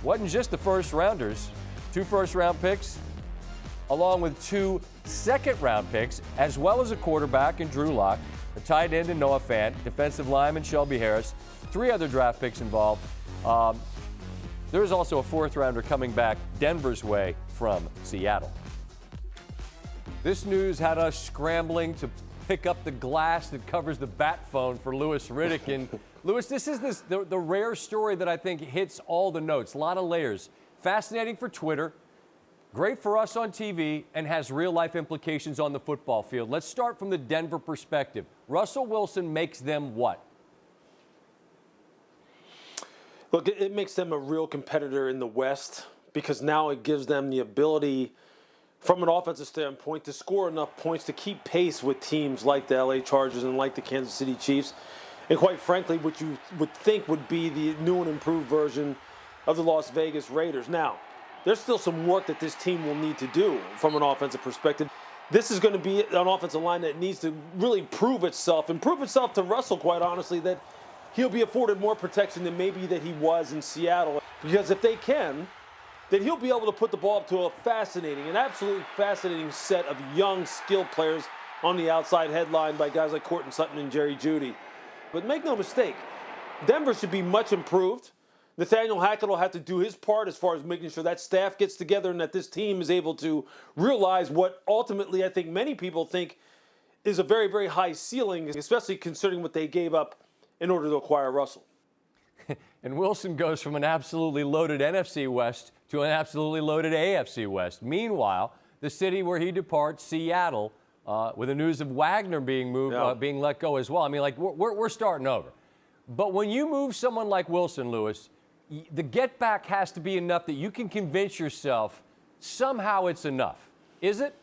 wasn't just the first rounders. 2 first-round picks, along with 2 second-round picks, as well as a quarterback in Drew Lock, a tight end in Noah Fant, defensive lineman Shelby Harris, 3 other draft picks involved. There is also a 4th-rounder coming back Denver's way from Seattle. This news had us scrambling to pick up the glass that covers the bat phone for Louis Riddick. And Louis, this is the rare story that I think hits all the notes. A lot of layers. Fascinating for Twitter, great for us on TV, and has real-life implications on the football field. Let's start from the Denver perspective. Russell Wilson makes them what? Look, it makes them a real competitor in the West because now it gives them the ability, from an offensive standpoint, to score enough points to keep pace with teams like the LA Chargers and like the Kansas City Chiefs. And quite frankly, what you would think would be the new and improved version of the Las Vegas Raiders. Now, there's still some work that this team will need to do from an offensive perspective. This is going to be an offensive line that needs to really prove itself and prove itself to Russell, quite honestly, that he'll be afforded more protection than maybe that he was in Seattle. Because if they can, then he'll be able to put the ball up to an absolutely fascinating set of young, skilled players on the outside, headlined by guys like Courtland Sutton and Jerry Jeudy. But make no mistake, Denver should be much improved. Nathaniel Hackett will have to do his part as far as making sure that staff gets together and that this team is able to realize what ultimately I think many people think is a very, very high ceiling, especially considering what they gave up in order to acquire Russell. And Wilson goes from an absolutely loaded NFC West to an absolutely loaded AFC West. Meanwhile, the city where he departs, Seattle, with the news of Wagner being moved, being let go as well. I mean, like, we're starting over. But when you move someone like Wilson, Lewis, the get back has to be enough that you can convince yourself somehow it's enough. Is it?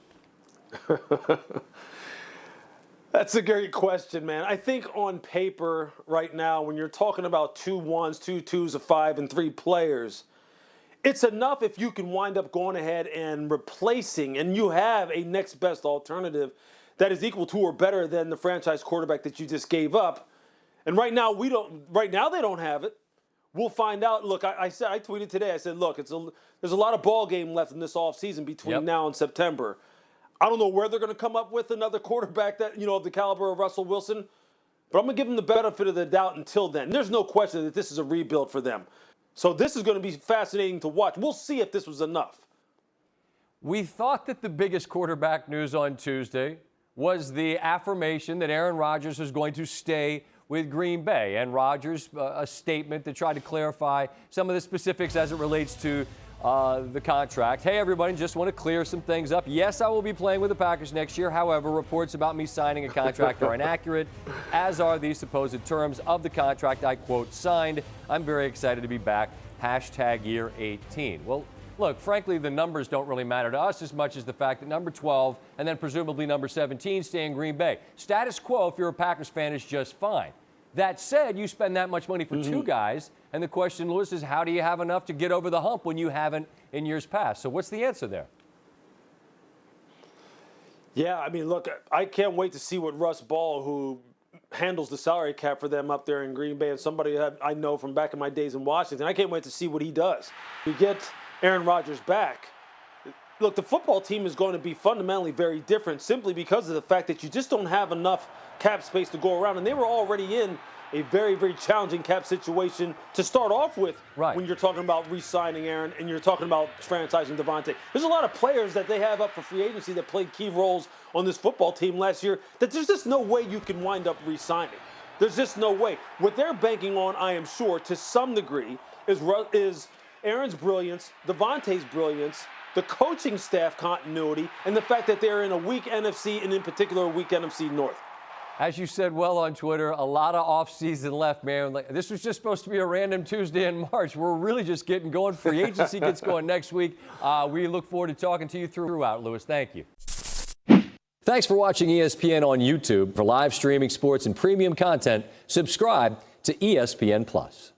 That's a great question, man. I think on paper right now, when you're talking about 2 1s, 2 2s, a 5, and 3 players, it's enough if you can wind up going ahead and replacing, and you have a next best alternative that is equal to or better than the franchise quarterback that you just gave up. And right now they don't have it. We'll find out. Look, I tweeted today. I said, look, there's a lot of ball game left in this offseason between now and September. I don't know where they're going to come up with another quarterback that, of the caliber of Russell Wilson, but I'm going to give them the benefit of the doubt until then. There's no question that this is a rebuild for them. So this is going to be fascinating to watch. We'll see if this was enough. We thought that the biggest quarterback news on Tuesday was the affirmation that Aaron Rodgers was going to stay with Green Bay, and Rodgers, a statement that tried to clarify some of the specifics as it relates to the contract. Hey, everybody, just want to clear some things up. Yes, I will be playing with the Packers next year. However, reports about me signing a contract are inaccurate, as are the supposed terms of the contract I, quote, signed. I'm very excited to be back. Hashtag year 18. Well, look, frankly, the numbers don't really matter to us as much as the fact that number 12 and then presumably number 17 stay in Green Bay. Status quo, if you're a Packers fan, is just fine. That said, you spend that much money for 2 guys, and the question, Lewis, is how do you have enough to get over the hump when you haven't in years past? So what's the answer there? Yeah, I mean, look, I can't wait to see what Russ Ball, who handles the salary cap for them up there in Green Bay, and somebody I know from back in my days in Washington, I can't wait to see what he does. You get Aaron Rodgers back. Look, the football team is going to be fundamentally very different simply because of the fact that you just don't have enough cap space to go around. And they were already in a very, very challenging cap situation to start off with when you're talking about re-signing Aaron and you're talking about franchising Devontae. There's a lot of players that they have up for free agency that played key roles on this football team last year that there's just no way you can wind up re-signing. There's just no way. What they're banking on, I am sure, to some degree, is Aaron's brilliance, Devontae's brilliance, the coaching staff continuity, and the fact that they're in a weak NFC, and in particular a weak NFC North. As you said well on Twitter, a lot of offseason left, man. This was just supposed to be a random Tuesday in March. We're really just getting going. Free agency gets going next week. We look forward to talking to you throughout, Lewis. Thank you. Thanks for watching ESPN on YouTube. For live streaming sports and premium content, subscribe to ESPN+.